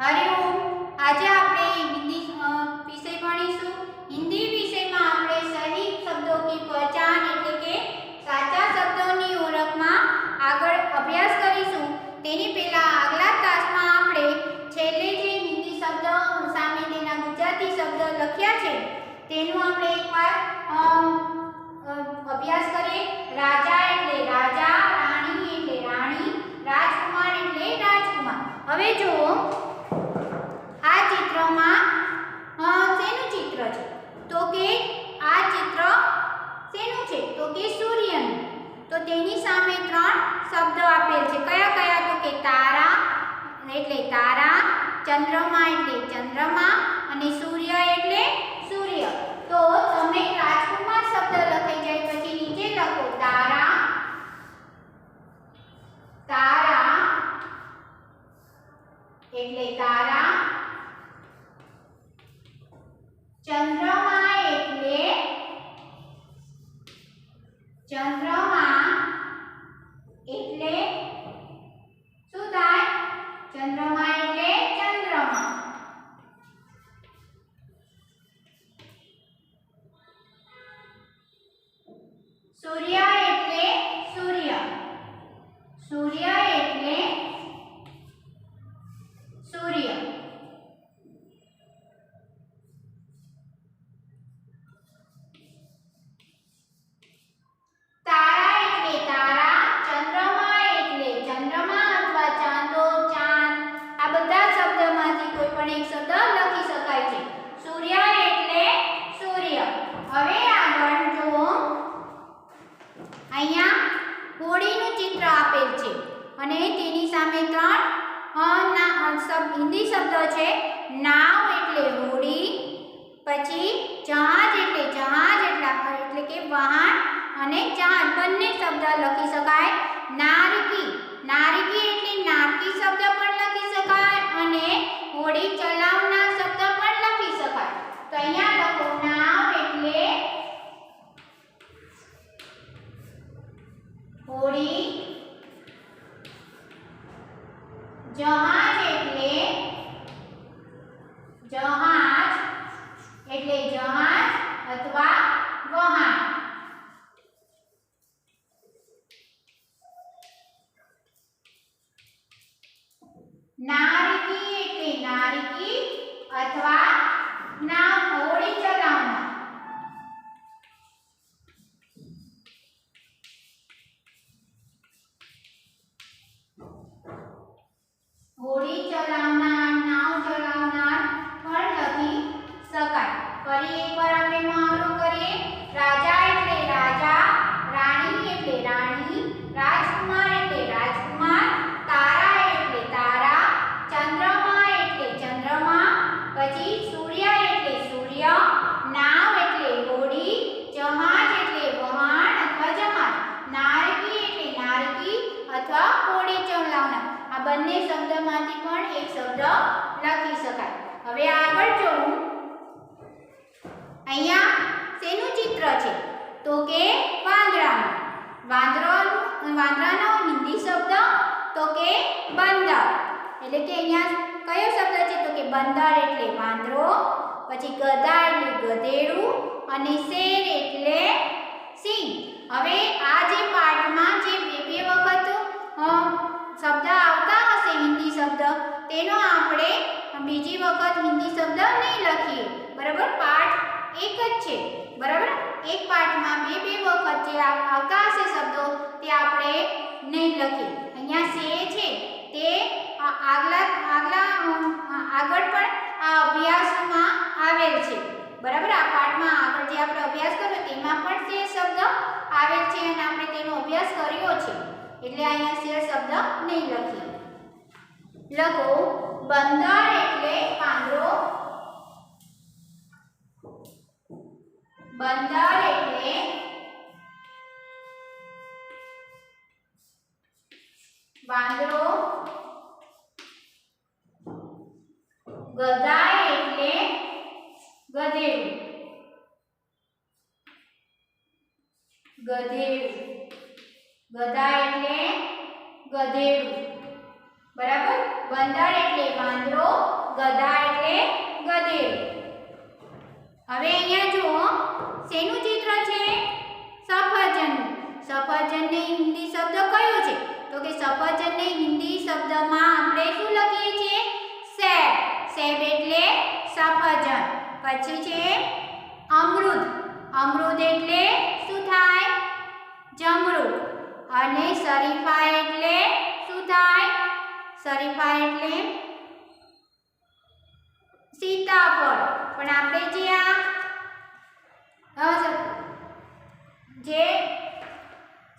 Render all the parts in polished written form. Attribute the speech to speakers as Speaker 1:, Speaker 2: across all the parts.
Speaker 1: हरिओम। आज आपणे हिंदी विषय भणीशुं। हिंदी विषय में आपणे सही शब्दों की पहचान एटले के साचा शब्दोनी ओळखमां आगळ अभ्यास करीशुं। तेनी पहेला આગલા ક્લાસમાં આપણે છેલ્લે જે હિન્દી શબ્દ સામે તેના ગુજરાતી શબ્દ લખ્યા છે તેનું આપણે એકવાર અભ્યાસ કરીએ। રાજા એટલે રાજા, રાણી એટલે રાણી, રાજકુમાર એટલે રાજકુમાર। હવે જુઓ આ ચિત્રમાં શેનું ચિત્ર છે? તો કે આ ચિત્ર શેનું છે? તો કે સૂર્યનું। તો તેની સામે ત્રણ શબ્દ આપેલ છે। કયા કયા? તો કે તારા એટલે તારા, ચંદ્રમા એટલે ચંદ્રમા અને સૂર્ય એટલે સૂર્ય। તો તમે રાજકુમાર શબ્દ લખાઈ જાય પછી નીચે લખો તારા, તારા એટલે તારા, ચંદ્રમા એટલે ચંદ્રમા એટલે શું થાય? ચંદ્રમા એટલે ચંદ્રમા। સૂર્ય એટલે સૂર્ય, સૂર્ય એટલે સૂર્ય। તારા એટલે તારા, ચંદ્રમા એટલે ચંદ્રમા અથવા ચાંદો, ચાંદ, આ બધા શબ્દમાંથી કોઈ પણ એક શબ્દ લખી શકાય છે। સૂર્ય એટલે સૂર્ય। હવે આગળ જુઓ, અહીંયા હોળીનું ચિત્ર આપેલ છે અને તેની સામે ત્રણ हिंदी शब्द है। नाव एटले होड़ी, पछी जहाज एटले एटले के वाहन अने जहाज बंने शब्द लखी शकाय। नारकी, नारकी एटले नारकी शब्द पण लखी शकाय अने होड़ी चलावनार शब्द पण लखी शकाय। तो अहींया लखो नाव एटले होड़ी, जहाज एटले जहाज अथवा वाहन। नारकी एटले नारकी अथवा नाव होड़ी चलावनार। होड़ी चलावनार, नाव चलावनार पण लखी शकाय। फरी एकवार आपणे मुहावरो करीए। राजा एटले राजा, राणी एटले राणी, राजकुमार एटले राजकुमार, तारा एटले तारा, चंद्रमा एटले चंद्रमा, पछी सूर्य एटले सूर्य, नाव एटले होड़ी, जहाज एटले वहाण अथवा जहाज, नारकी एटले नारकी अथवा होड़ी चलावनार। आ बंने शब्दमांथी पण एक शब्द लखी शकाय। हवे आगळ जोऊं, अहींया शेनुं चित्र छे? तो के वांदरानुं। वांदरानो हिंदी शब्द तो के बंदर। एटले के अहींया कयो शब्द छे? तो के बंदर एटले वांदरो, पछी गधा एटले गधेडुं अने शेर एटले सिंह। हवे आ जे पाठमां जे बे वखत शब्द आवता हशे हिंदी शब्द तेनो आपणे बीजी वखत हिंदी शब्द नहीं लखीए। बराबर? पाठ एक ज छे। बराबर? एक पाठमां बे वखत जे आवता हशे शब्दो ते आपणे नहीं लखीए। अहींया शेर छे ते આગળ પણ આ અભ્યાસમાં આવેલ છે। બરાબર? આ પાઠમાં આગળ જે આપણે અભ્યાસ કર્યો તેમાં પણ શેર શબ્દ આવેલ છે અને આપણે તેનો અભ્યાસ કર્યો છે એટલે અહીંયા શેર શબ્દ નહીં લખીએ। લખો બંદર એટલે પાંદડો, બંદર એટલે વાંદરો, ગધા એટલે ગધેડું, ગધેડું, ગધા એટલે ગધેડું, બરાબર. બંદર એટલે વાંદરો, ગધા એટલે ગધેડું. હવે અહીંયા જુઓ શેનું ચિત્ર છે? સફરજનનું. સફરજનને હિન્દી શબ્દ કયો છે? તો કે સફરજનને હિન્દી શબ્દમાં આપણે શું લખીએ છીએ? સેબ. સેબ એટલે સફરજન. પછી છે અમૃત. અમૃત એટલે શું થાય? જમરૂખ. અને શરીફા એટલે શું થાય? શરીફા એટલે સીતાફળ. પણ આપણે જે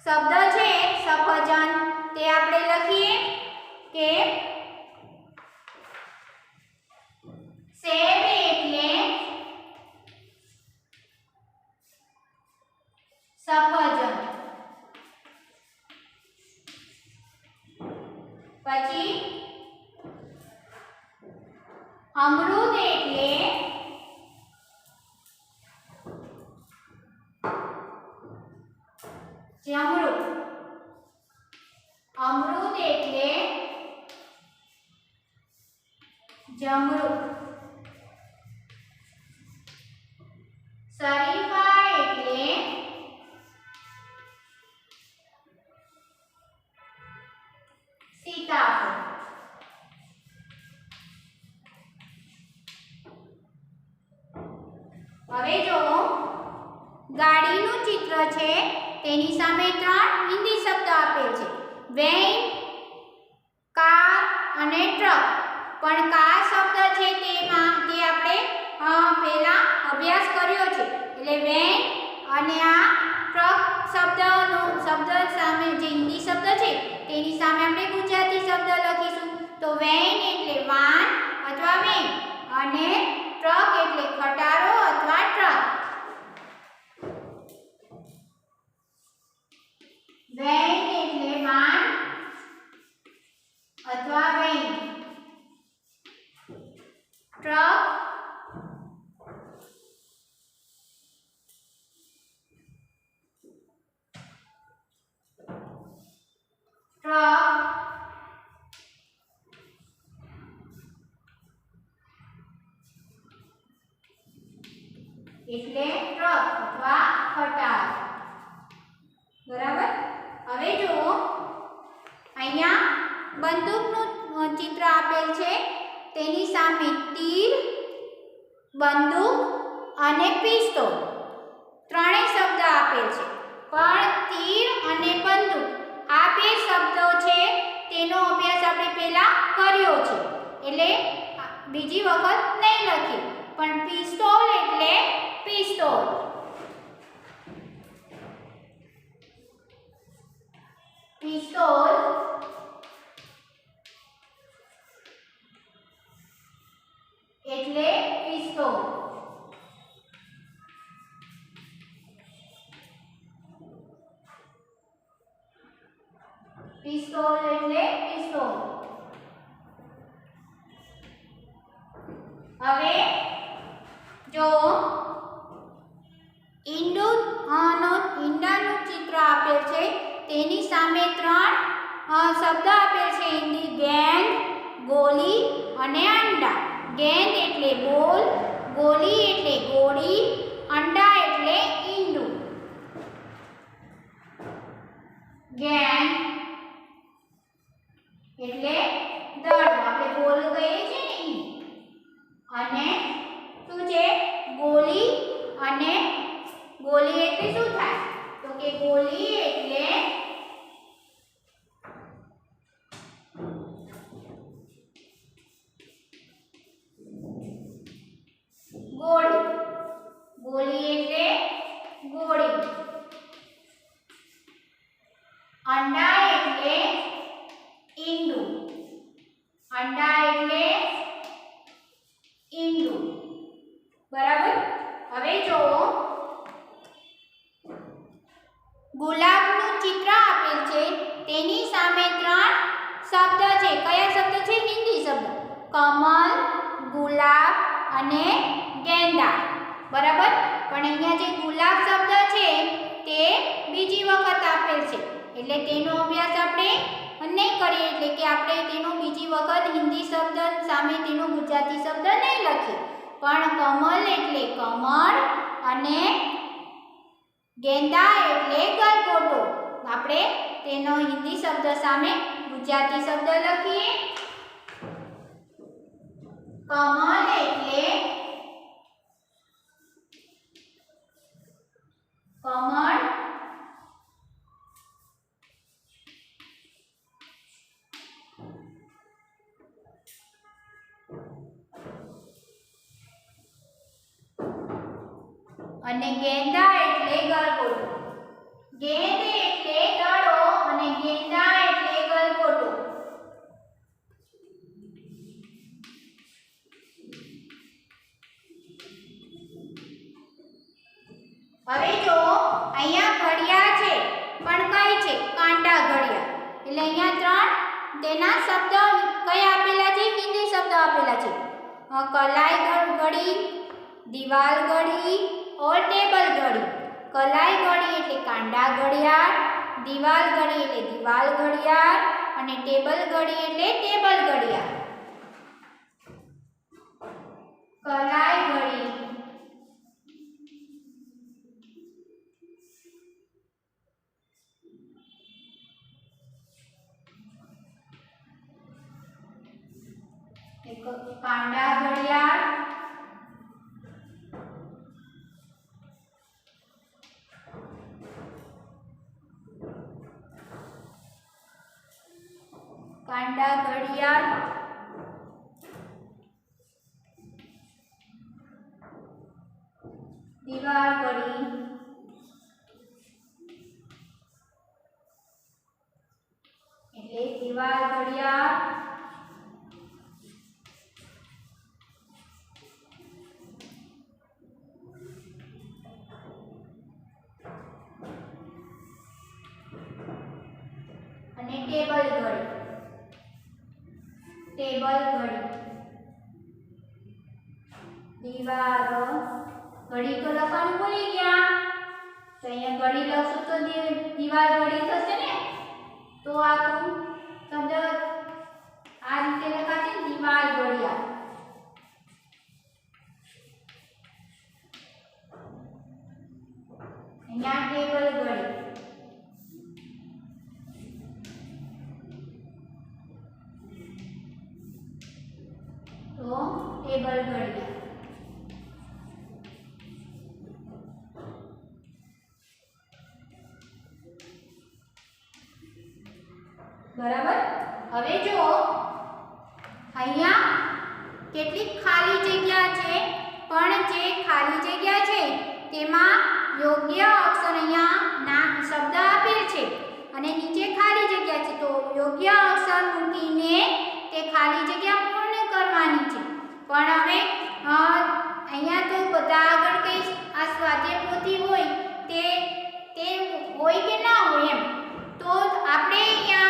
Speaker 1: શબ્દ છે સફરજન તે આપણે લખીએ કે સેબ એટલે સફરજન. પછી અમૃત એટલે જમરૂખ. અમૃત એટલે જમરૂખ. શરીફા એટલે સીતાફળ. હવે જો ગાડીનું ચિત્ર છે તેની સામે 3 હિન્દી શબ્દ આપેલ છે. વેન, કાર અને ટ્રક. પણ કાર શબ્દ છે તે આપણે પહેલા અભ્યાસ કર્યો છે. એટલે વેન અને આ ટ્રક શબ્દ સામે જે હિન્દી શબ્દ છે તેની સામે આપણે ગુજરાતી શબ્દ લખીશું. તો વેન એટલે વાન અથવા વેન અને ટ્રક એટલે ખટારો અથવા ટ્રક. વેન એટલે વાન અથવા વેન. ટ્રક એટલે ટ્રક અથવા ખટારો. બરાબર. હવે જુઓ અહીંયા બંદૂકનું ચિત્ર આપેલ છે. તેની સામે તીર, બંદૂક અને પિસ્તોલ ત્રણેય શબ્દ આપેલ છે. પણ તીર અને બંદૂક આ બે શબ્દો છે તેનો અભ્યાસ આપણે પહેલા કર્યો છે. એટલે બીજી વખત નહીં લખીએ. પણ પિસ્તોલ એટલે પિસ્તોલ. પિસ્તોલ એટલે પિસ્તોલ. પિસ્તોલ એટલે પિસ્તોલ. હવે જો ઈંડાનું ચિત્ર આપેલ છે તેની સામે 3 શબ્દ આપેલ છે હિન્દી. ગેંદ, ગોલી અને અંડા. ગેંદ એટલે બોલ, ગોલી એટલે ગોળી, અંડા એટલે ઈંડું. ગેંદ એટલે દડો, આપણે બોલ કહીએ છીએ ને. અને શું છે? ગોલી. અને ગોલી એટલે શું થાય? તો કે ગોલી એટલે ગોળી. ગોલી એટલે ગોળી. અંડા એટલે ઈંડું. અંડા એટલે ઈંડું. બરાબર. હવે જો ગુલાબનું ચિત્ર આપેલ છે તેની સામે 3 શબ્દ છે. કયા શબ્દ છે? હિન્દી શબ્દ. કમલ, ગુલાબ અને ગેંડા. બરાબર. પણ અહીંયા જે ગુલાબ શબ્દ છે તે બીજી વખત આપેલ છે એટલે તેનો અભ્યાસ આપણે નહીં કરીએ. એટલે કે આપણે તેનો બીજી વખત હિન્દી શબ્દ સામે તેનો ગુજરાતી શબ્દ નહીં લખીએ, પણ કમલ એટલે કમળ અને ગેંદા એટલે ગલગોટો આપણે તેનો હિન્દી શબ્દ સામે ગુજરાતી શબ્દ લખીએ. કમલ એટલે કમળ અને ગેંદા એટલે ગલગોટો. ગેંદ એટલે દડો અને ગેંદા એટલે ગલગોટો. હવે જો અહીંયા ઘડિયાળ છે પણ કઈ છે? કાંડા ઘડિયાળ. એટલે અહીંયા ત્રણ તેના શબ્દ કઈ આપેલા છે? હિન્દી શબ્દ આપેલા છે. કલાઈ ઘડી, દીવાલ ઘડી और टेबल घड़ी. कलाई घड़ी એટલે કાંડા ઘડિયાળ, દીવાલ ઘડી એટલે દીવાલ ઘડિયાળ અને ટેબલ ઘડી એટલે ટેબલ ઘડિયાળ. કલાઈ ઘડી એક કાંડા ઘડિયાળ, કાંડા ઘડિયાળ દીવાલ ઘડી એટલે દીવાલ ઘડિયાળ અને ટેબલ ઘડી. ટેબલ ઘડી દીવાલ ઘડી તો લખવાનું ભૂલી ગયા, તો અહીંયા ઘડી લખશું તો દીવાલ ઘડી થશે ને. તો આખું શબ્દ આ રીતે લખાશે દીવાલ ઘડિયાળ. અહીંયા ટેબલ ઘડી તો ટેબલ ઘડિયાળ. બરાબર. હવે જો અહીંયા કેટલીક ખાલી જગ્યા છે, પણ જે ખાલી જગ્યા છે તેમાં યોગ્ય અક્ષર અહીંયા શબ્દ આપેલ છે અને નીચે ખાલી જગ્યા છે, તો યોગ્ય અક્ષર મૂકીને તે ખાલી જગ્યા પૂર્ણ કરવાની છે. પણ હવે અહીંયા તો બધા આગળ કઈ આ સ્વાધ્યાય પોથી હોય તે હોય કે ના હોય એમ, તો આપણે અહીંયા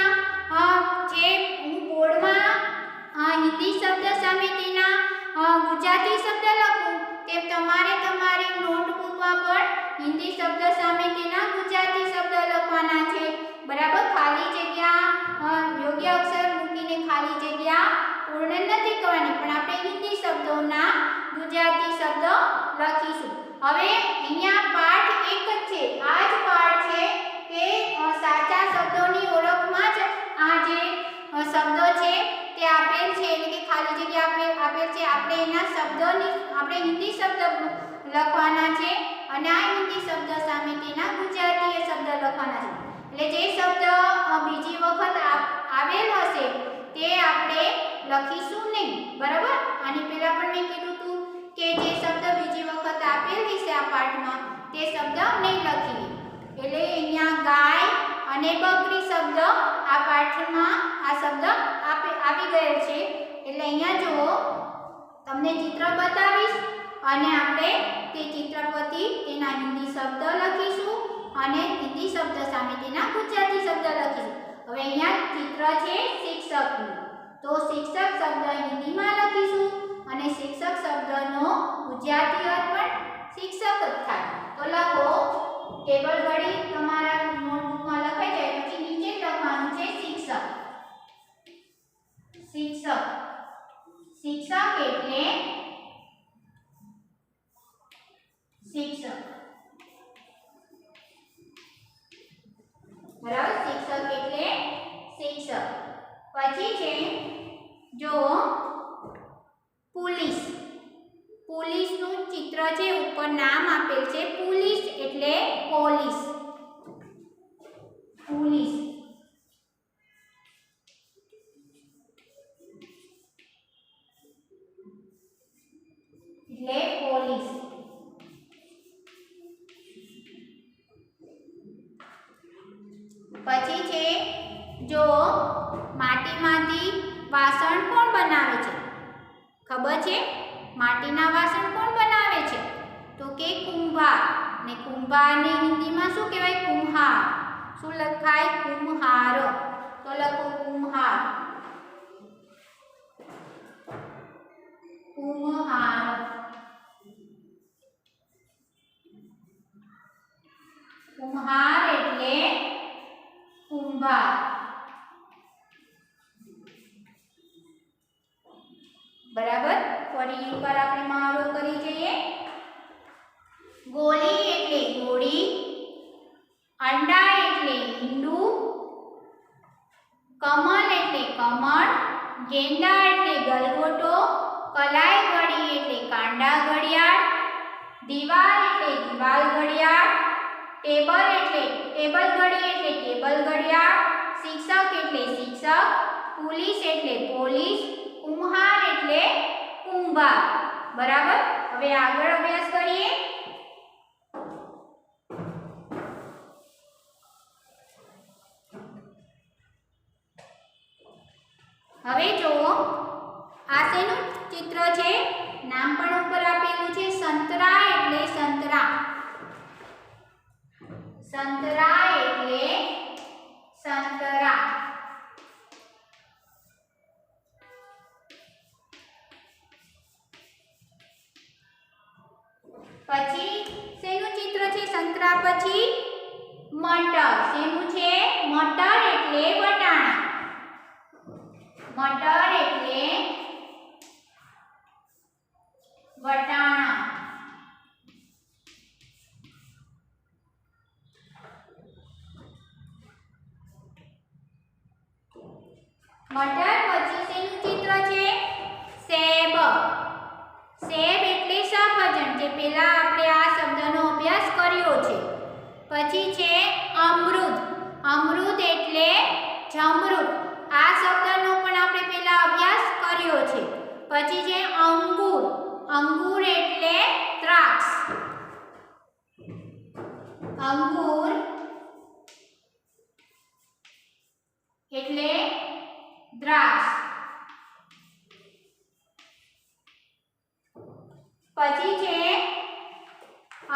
Speaker 1: જે હું બોર્ડમાં હિન્દી શબ્દ સામે તેના ગુજરાતી શબ્દ લખું તેમ તમારે તમારી નોટબુકમાં પણ હિન્દી શબ્દ સામે તેના ગુજરાતી શબ્દ લખવાના છે. બરાબર. ખાલી જગ્યા યોગ્ય અક્ષર મૂકીને ખાલી જગ્યા પૂર્ણ નથી કરવાની, પણ આપણે હિન્દી શબ્દોના ગુજરાતી શબ્દ લખીશું. હવે અહીંયા પાઠ એક જ છે, આ જ પાઠ છે કે સાચા શબ્દોની ઓળખમાં જ આ જે શબ્દો છે તે આપેલ છે, એટલે કે ખાલી જગ્યા આપેલ છે. આપણે એના શબ્દોની આપણે હિન્દી શબ્દ લખવાના છે અને આ હિન્દી શબ્દ સામે તેના ગુજરાતી શબ્દ લખવાના છે. એટલે જે શબ્દ બીજી વખત આવેલ હશે તે આપણે લખીશું નહીં. બરાબર. આની પહેલા પણ મેં કીધું હતું કે જે શબ્દ બીજી વખત આપેલ હશે આ પાઠમાં તે શબ્દ નહીં લખીએ. એટલે અહીંયા ગાય અને બકરી શબ્દ આ પાઠમાં આ શબ્દ આવી ગયેલ છે. એટલે અહીંયા જો તમને ચિત્ર બતાવીશ અને આપણે તે ચિત્ર પરથી તેના હિન્દી શબ્દ લખીશું અને હિન્દી શબ્દ સામે તેના ગુજરાતી શબ્દ લખીશું. હવે અહીંયા ચિત્ર છે શિક્ષકનું, તો શિક્ષક શબ્દ હિન્દીમાં લખીશું અને શિક્ષક શબ્દનો ગુજરાતી અર્થ પણ શિક્ષક જ થાય. તો લખો ટેબલ ઘડી તમારા નોટબુકમાં લખાઈ જાય પછી નીચે લખવાનું છે શિક્ષક. પછી છે જો પુલિસ, પુલિસનું ચિત્ર છે, ઉપર નામ આપેલ છે પુલિસ એટલે પોલીસ, પુલિસ એટલે પોલીસ. પછી છે જો માટીમાંથી વાસણ કોણ બનાવે છે? ખબર છે? માટીના વાસણ કોણ બનાવે છે? તો કે કુંભાર. ને કુંભારને હિન્દીમાં શું કહેવાય? કુમ્હાર. શું લખાય? કુમ્હાર. તો લખો કુમ્હાર, કુમ્હાર. કુમ્હાર એટલે કુંભાર. બરાબર. ફરી એકવાર આપણે મહાવરો કરી જઈએ. ગોળી એટલે ગોળી, અંડા એટલે ઈંડું, કમળ એટલે કમળ, ગેંડા એટલે ગલગોટો, કલાઈ ઘડી એટલે કાંડા ઘડિયાળ, દીવાલ એટલે દીવાલ ઘડિયાળ, ટેબલ એટલે ટેબલ ઘડી એટલે ટેબલ ઘડિયાળ, શિક્ષક એટલે શિક્ષક, પોલીસ એટલે પોલીસ, કુમ્હાર એટલે કુંભાર. બરાબર. હવે આગળ અભ્યાસ કરીએ. હવે જુઓ આ શેનું ચિત્ર છે? નામ પણ ઉપર આપેલું છે સંતરા એટલે સંતરા, સંતરા એટલે સંતરા. પછી શેનું ચિત્ર છે? સંતરા પછી મટર. શેનું છે? મટર એટલે વટાણા, મટર એટલે વટાણા. મટર પછી શેનું ચિત્ર છે? સેબ. સેબ એટલે સફરજન, જે પહેલા આપણે આ શબ્દનો અભ્યાસ કર્યો છે. પછી છે અમૃત. અમૃત એટલે જમરૂક. આ શબ્દનો પણ આપણે પહેલા અભ્યાસ કર્યો છે. પછી છે અંગૂર. અંગૂર એટલે દ્રાક્ષ, અંગૂર એટલે દ્રાક્ષ. પછી છે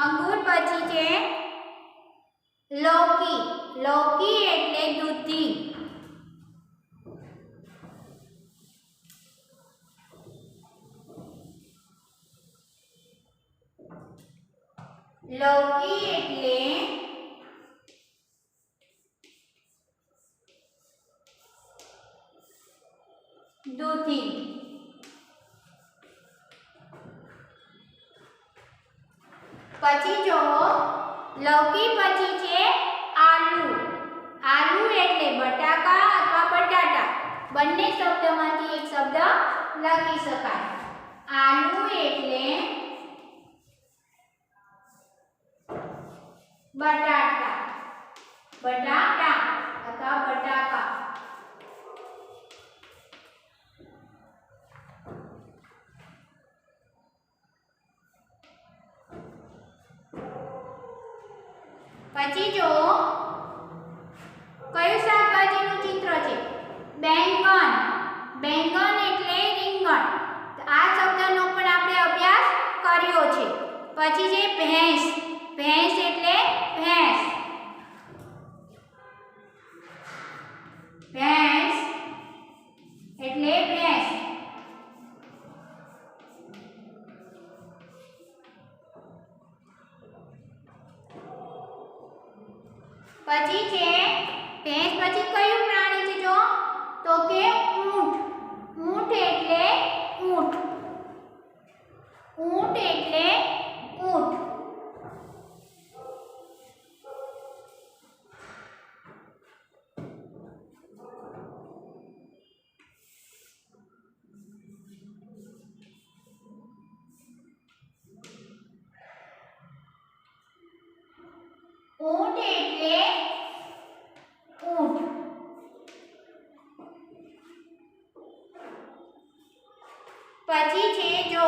Speaker 1: અંગૂર પછી છે લૌકી. લૌકી એટલે દૂધી, લૌકી એટલે દૂધી. પછી જો લૌકી પછી છે આલુ. આલુ એટલે બટાકા અથવા બટાટા. બંને શબ્દમાંથી એક શબ્દ લખી શકાય. આલુ એટલે બટાટા, બટાટા અથવા બટાકા. પછી જો કયું શાકભાજીનું ચિત્ર છે? બેંગન. બેંગન એટલે રીંગણ. આ શબ્દનો પણ આપણે અભ્યાસ કર્યો છે. પછી છે ભેંસ. ભેંસ એટલે ભેંસ, ભેંસ એટલે ભેંસ. પછી છે ભેંસ પછી કયું પ્રાણી છે? જો તો કે ઊંટ. ઊંટ એટલે ઊંટ, ઊંટ એટલે ઊંટ. ઊંટ એટલે ઊંટ. પછી છે જો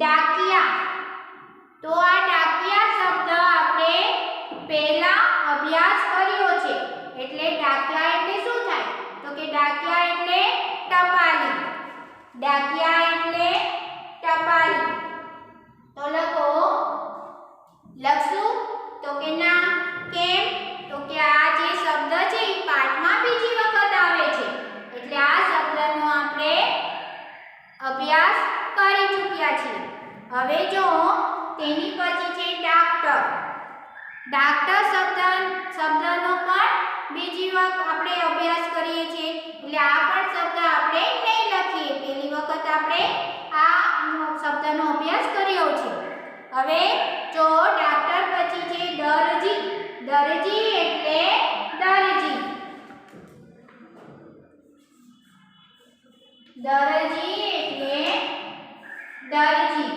Speaker 1: ડાકિયા. તો આ ડાકિયા શબ્દ આપણે પહેલા અભ્યાસ કર્યો છે. એટલે ડાકિયા એટલે શું થાય? તો કે ડાકિયા એટલે ટપાલી. ડાકિયા એટલે ટપાલી. તો લખશું તો કે ના. કેમ? તો કે આ જે શબ્દ છે એ પાઠમાં બીજી વખત આવે છે. એટલે આ શબ્દનો આપણે અભ્યાસ કરી ચૂક્યા છીએ. હવે જો તેની પછી છે ડાક્ટર. ડાક્ટર શબ્દનો પણ બીજી વખત આપણે અભ્યાસ કરીએ છીએ. એટલે આ પણ શબ્દ આપણે નહીં લખીએ. પહેલી વખત આપણે આ શબ્દનો અભ્યાસ કર્યો છે. હવે જો ડાક્ટર પછી છે દરજી. દરજી એટલે દરજી. દરજી એટલે દરજી.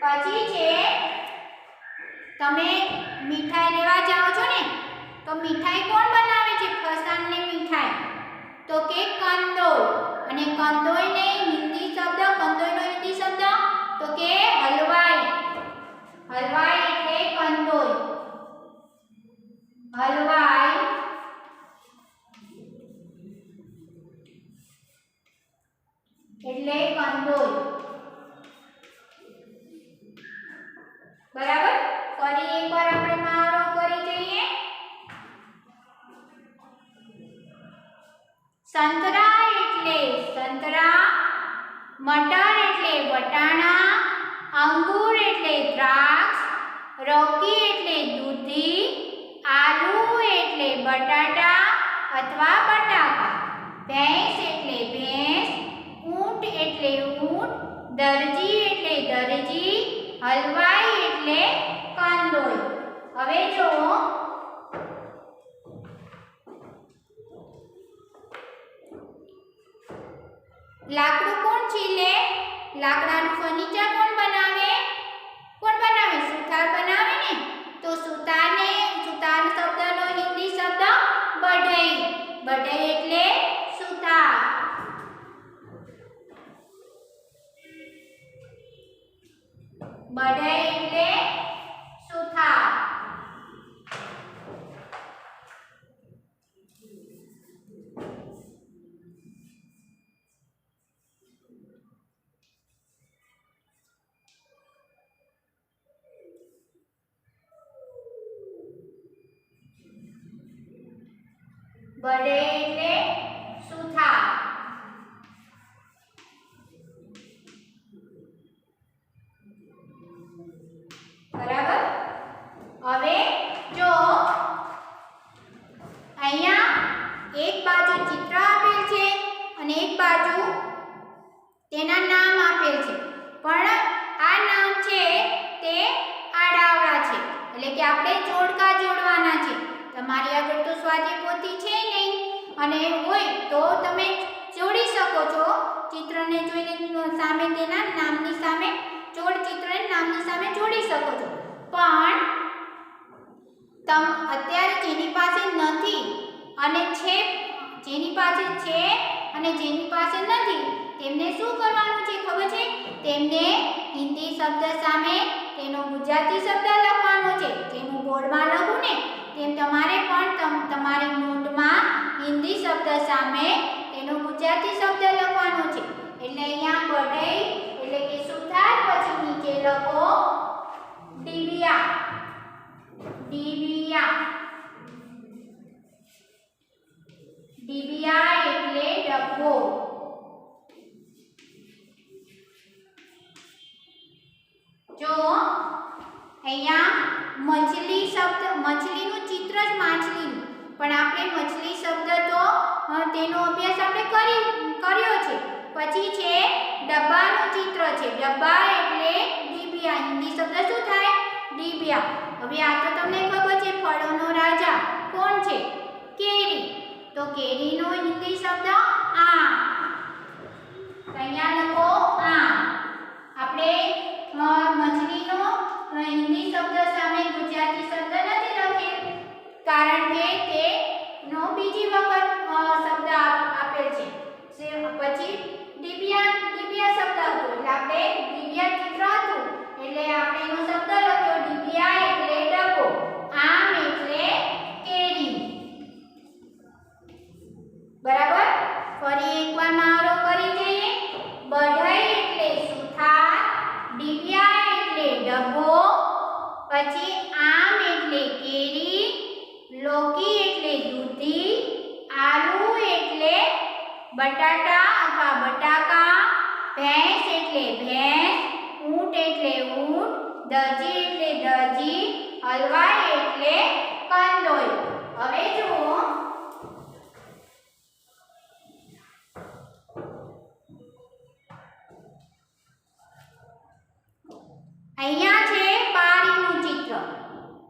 Speaker 1: પછી છે તમે મીઠાઈ લેવા જાઓ છો ને, તો મીઠાઈ કોણ બનાવે છે? ફરસાણની મીઠાઈ. તો કે કંદોઈ. અને કંદોઈને હિન્દી શબ્દ, કંદોઈનો હિન્દી શબ્દ તો કે હલવાઈ. હલવાઈ એટલે કંદોઈ. હલવાઈ એટલે કંદોઈ. બરાબર. ફરી એકવાર આપણે મહાવરો કરી જઈએ. સંતરા એટલે સંતરા. મટર એટલે વટાણા. અંગૂર એટલે દ્રાક્ષ. રોકી એટલે દૂધી. આલુ એટલે બટાટા અથવા બટાકા. ભેંસ એટલે ભેંસ. ઊંટ એટલે ઊંટ. દરજી એટલે દરજી. હલવાઈ એટલે કંદોઈ. હવે જો લાકડું કોણ છીલે? લાકડાનું ફર્નિચર કોણ બનાવે? કોણ બનાવે? સુથાર બનાવે ને. તો સુથાર શબ્દનો હિન્દી શબ્દ બઢઈ. બઢઈ એટલે સુથાર. બઢઈ એટલે સુથાર. બઢઈ એટલે સુથાર. બરાબર. હવે જો અહીંયા એક બાજુ ચિત્ર આપેલ છે અને એક બાજુ તેના નામ આપેલ છે. પણ આ નામ છે તે આડાઅવળા છે. એટલે કે આપણે જોડકા જોડવાના છે. તમારી આગળ તો સ્વાધ્યાય પોથી છે નહીં, અને હોય તો તમે જોડી શકો છો. ચિત્રને જોઈને સામે તેના નામની સામે ચિત્રને નામની સામે જોડી શકો છો. પણ અત્યારે જેની પાસે નથી અને છે, જેની પાસે છે અને જેની પાસે નથી, તેમને શું કરવાનું છે ખબર છે? તેમને હિન્દી શબ્દ સામે તેનો ગુજરાતી શબ્દ લખવાનો છે. જેમ હું બોર્ડમાં લખું ને તેમ તમારે પણ તમારી નોટમાં હિન્દી શબ્દ સામે તેનો ગુજરાતી શબ્દ લખવાનો છે. એટલે અહીંયા બઢઈ એટલે કે સુથાર. પછી નીચે લખો ડીબિયા. ડીબિયા. ડીબિયા એટલે ડબ્બો. જો અહીંયા મછલી શબ્દ, મછલીનું ચિત્ર જ માછલીનું, પણ આપણે મછલી શબ્દ તો તેનો અભ્યાસ આપણે કર્યો છે. પછી છે ડબ્બાનું ચિત્ર છે. ડબ્બા એટલે ડીબિયા. હિન્દી શબ્દ શું થાય? ડીબિયા. હવે આ તો તમને ખબર છે ફળોનો રાજા કોણ છે? કેરી. તો કેરીનો હિન્દી શબ્દ આમ. અહીંયા લખો આમ. આપણે મછલીનો હિન્દી શબ્દ સામે ગુજરાતી શબ્દ નથી લખેલ, કારણ કે તેનો બીજી વખત શબ્દ આપેલ છે. પછી ડિબિયા શબ્દ હતો એટલે આપણે ડિબિયા ચિત્ર હતું એટલે આપણે એનો શબ્દ લખ્યો ડિબિયા એટલે ડબ્બો, આમ એટલે કેરી. બરાબર. ફરી એકવાર મહાવરો કરી જઈએ. બઢઈ એટલે સુથાર, ડિબિયા એટલે ડબ્બો, પછી આમ એટલે કેરી, લોકી એટલે દૂધી, આલુ એટલે બટાટા અથવા બટાકા, ભેંસ એટલે ભેંસ, ઊંટ એટલે ઊંટ, દરજી એટલે દરજી, હલવાઈ એટલે કંદોઈ. હવે જુઓ અહીંયા છે બારીનું ચિત્ર.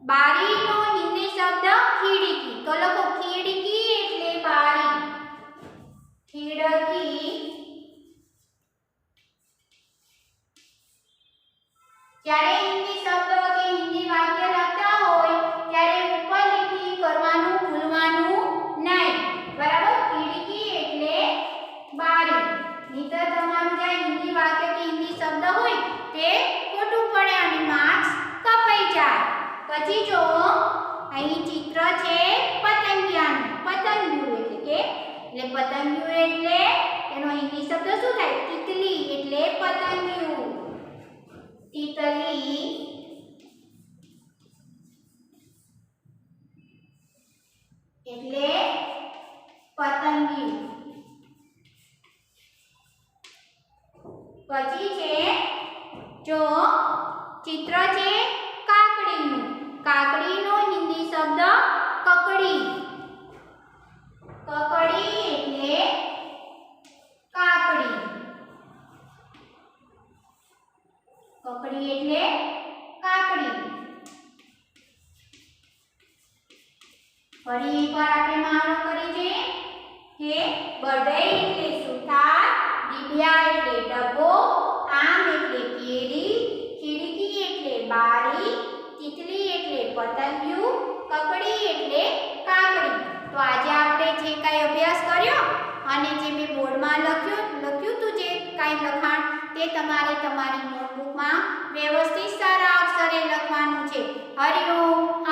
Speaker 1: બારીનો હિન્દી શબ્દ ખિડકી. તો લખો ખિડકી એટલે બારી. ખિડકી. જ્યારે હિન્દી શબ્દ કે હિન્દી વાક્ય લખતા હોય ત્યારે ઉપર લીટી કરવાનું ભૂલવાનું નહીં. બરાબર. ખિડકી એટલે બારી. નહીતર તમારું જે હિન્દી વાક્ય કે હિન્દી શબ્દ હોય તે ખોટું પડે અને માર્ક્સ કપાઈ જાય. પછી જો અહીં ચિત્ર છે પતંગિયાનું. પતંગિયું એટલે પતંગિયું એટલે એનો હિન્દી શબ્દ શું થાય? તિતલી એટલે પતંગિયું. તિતલી એટલે પતંગિયું. પછી છે જો ચિત્ર છે કાકડીનું. કાકડીનો હિન્દી શબ્દ કકડી. કકડી એટલે કાકડી. કકડી એટલે કાકડી. ફરી એકવાર આપણે મહાવરો કરી દઈએ કે બઢઈ એટલે સુથાર, ડિબિયા એટલે ડબ્બો, આમ એટલે કેરી, ખિડકી એટલે બારી, તિતલી એટલે પતંગિયું, કકડી એટલે કાકડી. તો આજે આપણે જે કાંઈ અભ્યાસ કર્યો અને જે મેં બોર્ડમાં લખ્યું હતું જે કાંઈ લખાણ તે તમારે તમારી નોટબુકમાં વ્યવસ્થિત સારા અક્ષરે લખવાનું છે. હરિઓમ.